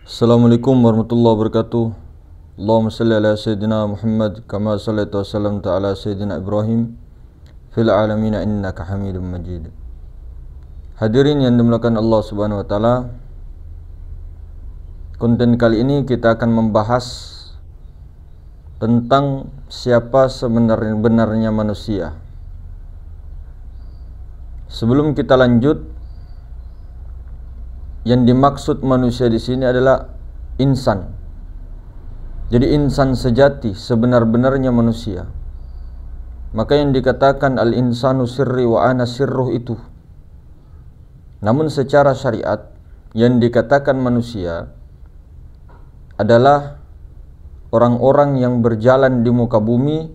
Assalamualaikum warahmatullahi wabarakatuh. Allahumma salli ala Sayyidina Muhammad kama sallaita wa sallamta ala Sayyidina Ibrahim fil alamin innaka Hamidum Majid. Hadirin yang dimuliakan Allah Subhanahu wa taala, konten kali ini kita akan membahas tentang siapa sebenarnya manusia. Sebelum kita lanjut, yang dimaksud manusia di sini adalah insan. Jadi insan sejati, sebenar-benarnya manusia. Maka yang dikatakan al-insanu sirri wa ana sirruh itu. Namun secara syariat, yang dikatakan manusia adalah orang-orang yang berjalan di muka bumi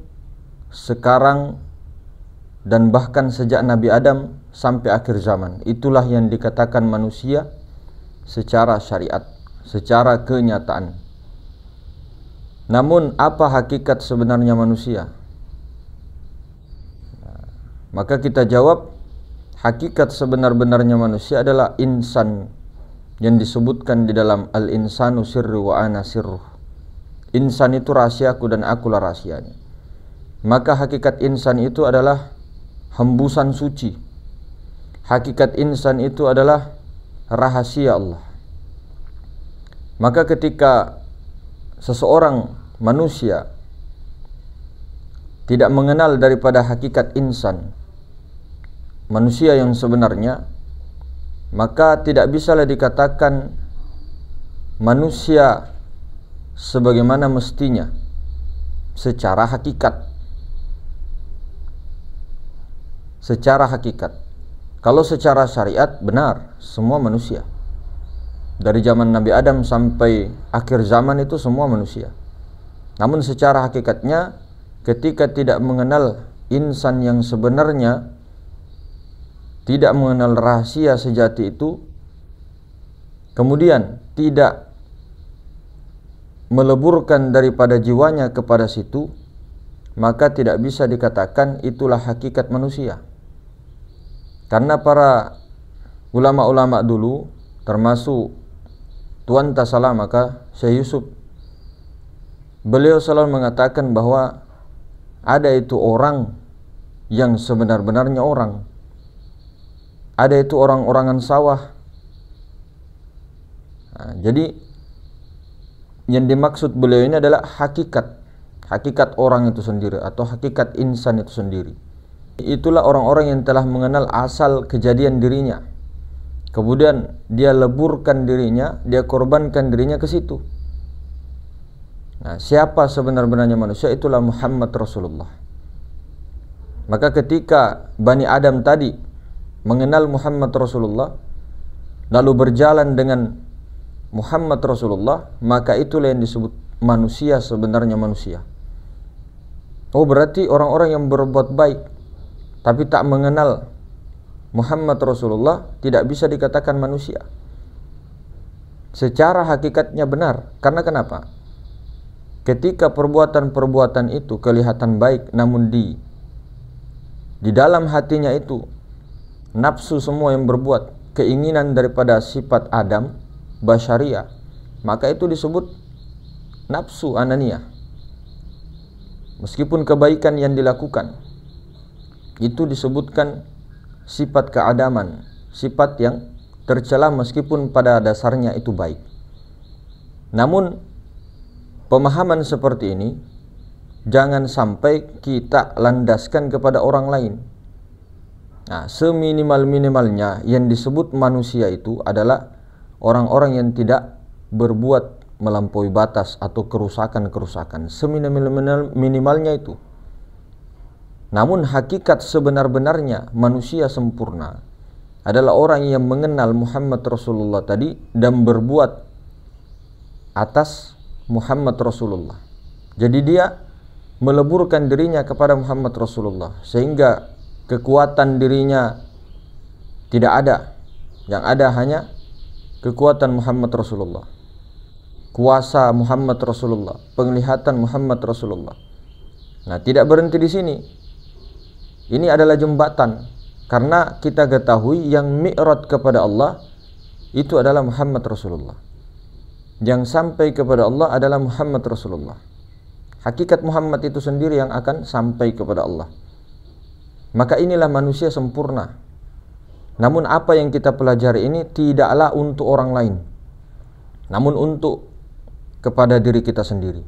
sekarang dan bahkan sejak Nabi Adam sampai akhir zaman. Itulah yang dikatakan manusia secara syariat, secara kenyataan. Namun apa hakikat sebenarnya manusia? Maka kita jawab, hakikat sebenar-benarnya manusia adalah insan yang disebutkan di dalam al-insanu sirru wa ana sirruh. Insan itu rahasiaku dan akulah rahasianya. Maka hakikat insan itu adalah hembusan suci. Hakikat insan itu adalah rahasia Allah. Maka ketika seseorang manusia tidak mengenal daripada hakikat insan, manusia yang sebenarnya, maka tidak bisalah dikatakan manusia sebagaimana mestinya secara hakikat. Secara hakikat. Kalau secara syariat benar, semua manusia. Dari zaman Nabi Adam sampai akhir zaman itu semua manusia. Namun secara hakikatnya, ketika tidak mengenal insan yang sebenarnya, tidak mengenal rahasia sejati itu, kemudian tidak meleburkan daripada jiwanya kepada situ, maka tidak bisa dikatakan itulah hakikat manusia. Karena para ulama-ulama dulu, termasuk Tuan Tasalamaka Syekh Yusuf, beliau selalu mengatakan bahwa ada itu orang yang sebenar-benarnya orang, ada itu orang-orangan sawah. Jadi yang dimaksud beliau ini adalah hakikat orang itu sendiri atau hakikat insan itu sendiri. Itulah orang-orang yang telah mengenal asal kejadian dirinya. Kemudian dia leburkan dirinya, dia korbankan dirinya ke situ. Nah, siapa sebenar-benarnya manusia? Itulah Muhammad Rasulullah. Maka ketika Bani Adam tadi mengenal Muhammad Rasulullah, lalu berjalan dengan Muhammad Rasulullah, maka itulah yang disebut manusia sebenarnya manusia. Oh, berarti orang-orang yang berbuat baik tapi tak mengenal Muhammad Rasulullah tidak bisa dikatakan manusia. Secara hakikatnya benar. Karena kenapa? Ketika perbuatan-perbuatan itu kelihatan baik, namun di dalam hatinya itu nafsu semua yang berbuat, keinginan daripada sifat Adam, basyariah, maka itu disebut nafsu ananiyah. Meskipun kebaikan yang dilakukan itu disebutkan sifat keadaman, sifat yang tercela meskipun pada dasarnya itu baik. Namun pemahaman seperti ini jangan sampai kita landaskan kepada orang lain. Nah, seminimal-minimalnya yang disebut manusia itu adalah orang-orang yang tidak berbuat melampaui batas atau kerusakan-kerusakan. Seminimal-minimalnya itu. Namun hakikat sebenar-benarnya manusia sempurna adalah orang yang mengenal Muhammad Rasulullah tadi dan berbuat atas Muhammad Rasulullah. Jadi dia meleburkan dirinya kepada Muhammad Rasulullah sehingga kekuatan dirinya tidak ada. Yang ada hanya kekuatan Muhammad Rasulullah, kuasa Muhammad Rasulullah, penglihatan Muhammad Rasulullah. Nah, tidak berhenti di sini. Ini adalah jembatan, karena kita ketahui yang mi'raj kepada Allah itu adalah Muhammad Rasulullah. yang sampai kepada Allah adalah Muhammad Rasulullah. Hakikat Muhammad itu sendiri yang akan sampai kepada Allah. Maka inilah manusia sempurna. Namun apa yang kita pelajari ini tidaklah untuk orang lain, namun untuk kepada diri kita sendiri.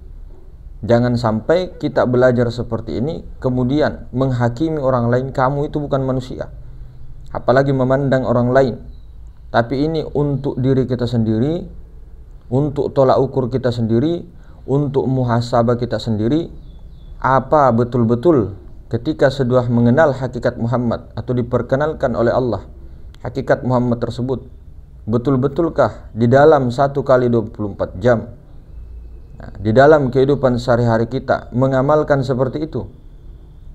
Jangan sampai kita belajar seperti ini kemudian menghakimi orang lain, kamu itu bukan manusia, apalagi memandang orang lain. Tapi ini untuk diri kita sendiri, untuk tolak ukur kita sendiri, untuk muhasabah kita sendiri. Apa betul-betul ketika sudah mengenal hakikat Muhammad atau diperkenalkan oleh Allah hakikat Muhammad tersebut, betul-betulkah di dalam 1 kali 24 jam, di dalam kehidupan sehari-hari kita mengamalkan seperti itu,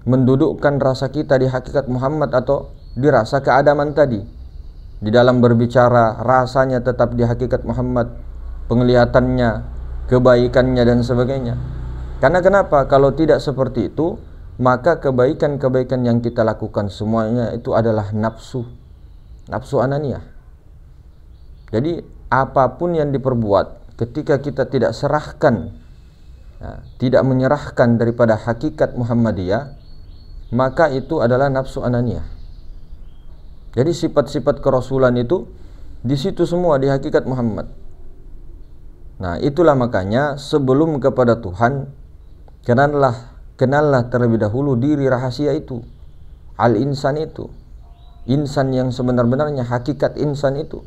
mendudukkan rasa kita di hakikat Muhammad atau di rasa keadaman tadi. Di dalam berbicara rasanya tetap di hakikat Muhammad, penglihatannya, kebaikannya dan sebagainya. Karena kenapa? Kalau tidak seperti itu, maka kebaikan-kebaikan yang kita lakukan semuanya itu adalah nafsu ananiyah. Jadi apapun yang diperbuat, ketika kita tidak serahkan, tidak menyerahkan daripada hakikat Muhammadiyah, maka itu adalah nafsu ananiyah. Jadi sifat-sifat kerasulan itu di situ semua, di hakikat Muhammad. Nah, itulah makanya sebelum kepada Tuhan, kenallah terlebih dahulu diri rahasia itu, al-insan itu, insan yang sebenar-benarnya, hakikat insan itu.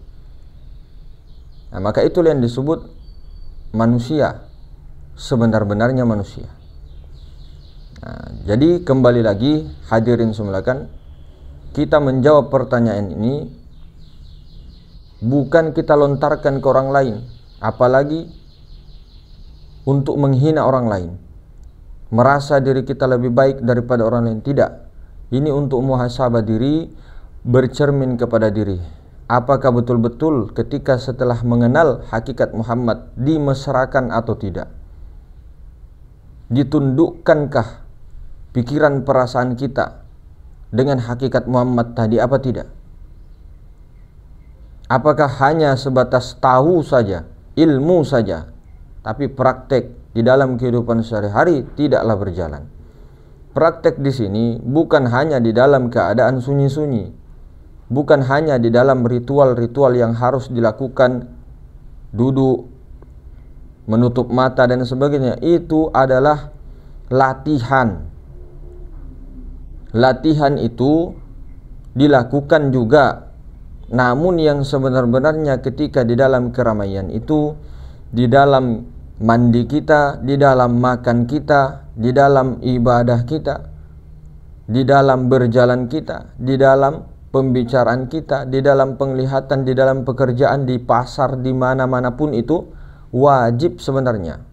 Nah, maka itulah yang disebut manusia, sebenar-benarnya manusia. Nah, jadi kembali lagi hadirin semulakan, kita menjawab pertanyaan ini bukan kita lontarkan ke orang lain, apalagi untuk menghina orang lain, merasa diri kita lebih baik daripada orang lain. Tidak. Ini untuk muhasabah diri, bercermin kepada diri. Apakah betul-betul ketika setelah mengenal hakikat Muhammad dimesrakan atau tidak? Ditundukkankah pikiran perasaan kita dengan hakikat Muhammad tadi apa tidak? Apakah hanya sebatas tahu saja, ilmu saja, tapi praktek di dalam kehidupan sehari-hari tidaklah berjalan? Praktek di sini bukan hanya di dalam keadaan sunyi-sunyi, bukan hanya di dalam ritual-ritual yang harus dilakukan, duduk, menutup mata dan sebagainya. Itu adalah latihan. Latihan itu dilakukan juga, namun yang sebenar-benarnya ketika di dalam keramaian itu, di dalam mandi kita, di dalam makan kita, di dalam ibadah kita, di dalam berjalan kita, di dalam pembicaraan kita, di dalam penglihatan, di dalam pekerjaan, di pasar, di mana-mana pun itu wajib sebenarnya.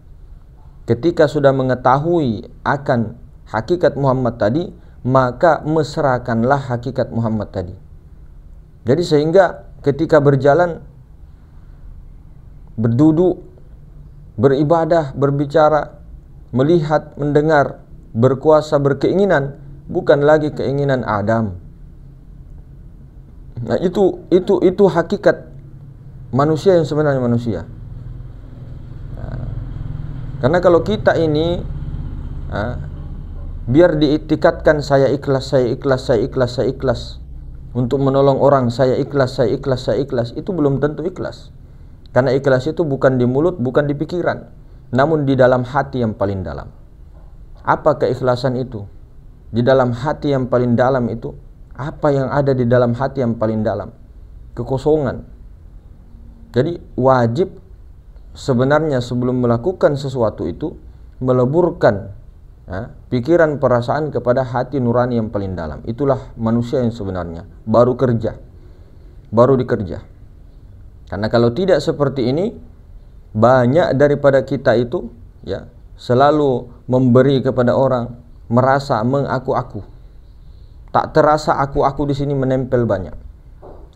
Ketika sudah mengetahui akan hakikat Muhammad tadi, maka mesrakanlah hakikat Muhammad tadi. Jadi sehingga ketika berjalan, berduduk, beribadah, berbicara, melihat, mendengar, berkuasa, berkeinginan, bukan lagi keinginan Adam. Nah, itu hakikat manusia yang sebenarnya manusia. Nah, karena kalau kita ini biar diiktikatkan saya ikhlas, saya ikhlas, saya ikhlas, saya ikhlas, untuk menolong orang saya ikhlas, saya ikhlas, saya ikhlas, itu belum tentu ikhlas. Karena ikhlas itu bukan di mulut, bukan di pikiran, namun di dalam hati yang paling dalam. Apa keikhlasan itu? Di dalam hati yang paling dalam itu, apa yang ada di dalam hati yang paling dalam? Kekosongan. Jadi wajib sebenarnya sebelum melakukan sesuatu itu meleburkan pikiran perasaan kepada hati nurani yang paling dalam. Itulah manusia yang sebenarnya. Baru kerja, baru dikerja. Karena kalau tidak seperti ini, banyak daripada kita itu selalu memberi kepada orang, merasa mengaku-aku. Tak terasa aku di sini menempel banyak.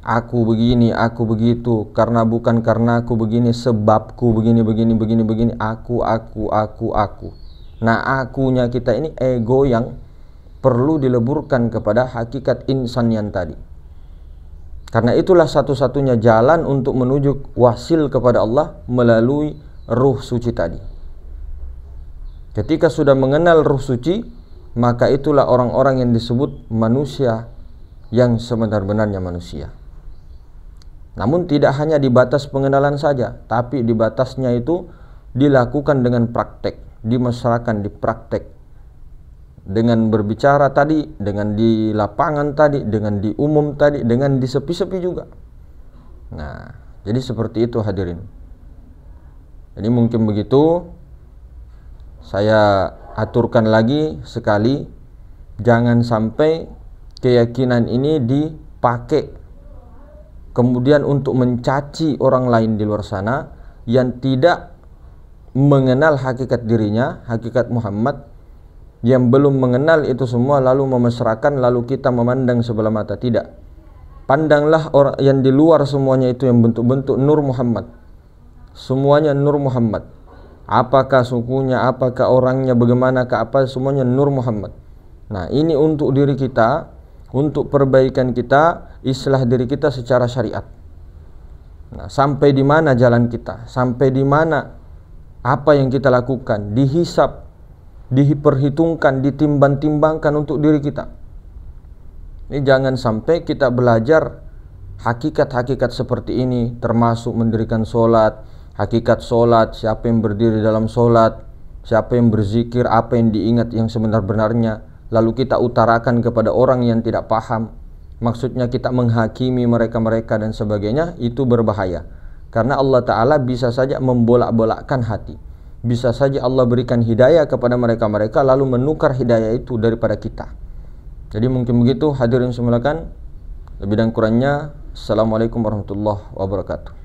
Aku begini, aku begitu, karena bukan karena aku begini, sebabku begini, aku. Nah, akunya kita ini ego yang perlu dileburkan kepada hakikat insan yang tadi. Karena itulah satu-satunya jalan untuk menuju wasil kepada Allah melalui ruh suci tadi. Ketika sudah mengenal ruh suci, maka itulah orang-orang yang disebut manusia yang sebenar-benarnya manusia. Namun tidak hanya di batas pengenalan saja, tapi di batasnya itu dilakukan dengan praktek, dimasyarakatkan, dipraktek. Dengan berbicara tadi, dengan di lapangan tadi, dengan di umum tadi, dengan di sepi-sepi juga. Nah, jadi seperti itu hadirin. Jadi mungkin begitu. Saya aturkan lagi sekali, jangan sampai keyakinan ini dipakai kemudian untuk mencaci orang lain di luar sana yang tidak mengenal hakikat dirinya, hakikat Muhammad, yang belum mengenal itu semua lalu memesrakan, lalu kita memandang sebelah mata. Tidak. Pandanglah orang yang di luar semuanya itu yang bentuk-bentuk Nur Muhammad. Semuanya Nur Muhammad. Apakah sukunya, apakah orangnya, bagaimanakah, apa, semuanya Nur Muhammad. Nah, ini untuk diri kita, untuk perbaikan kita, islah diri kita secara syariat. Nah, sampai di mana jalan kita, sampai di mana apa yang kita lakukan, dihisap, diperhitungkan, ditimbang-timbangkan untuk diri kita. Ini jangan sampai kita belajar hakikat-hakikat seperti ini, termasuk mendirikan sholat, hakikat sholat, siapa yang berdiri dalam sholat, siapa yang berzikir, apa yang diingat yang sebenar-benarnya, lalu kita utarakan kepada orang yang tidak paham. Maksudnya kita menghakimi mereka-mereka dan sebagainya, itu berbahaya. Karena Allah Ta'ala bisa saja membolak-bolakkan hati. Bisa saja Allah berikan hidayah kepada mereka-mereka lalu menukar hidayah itu daripada kita. Jadi mungkin begitu hadirin semulakan. Lebih dan kurangnya, Assalamualaikum warahmatullahi wabarakatuh.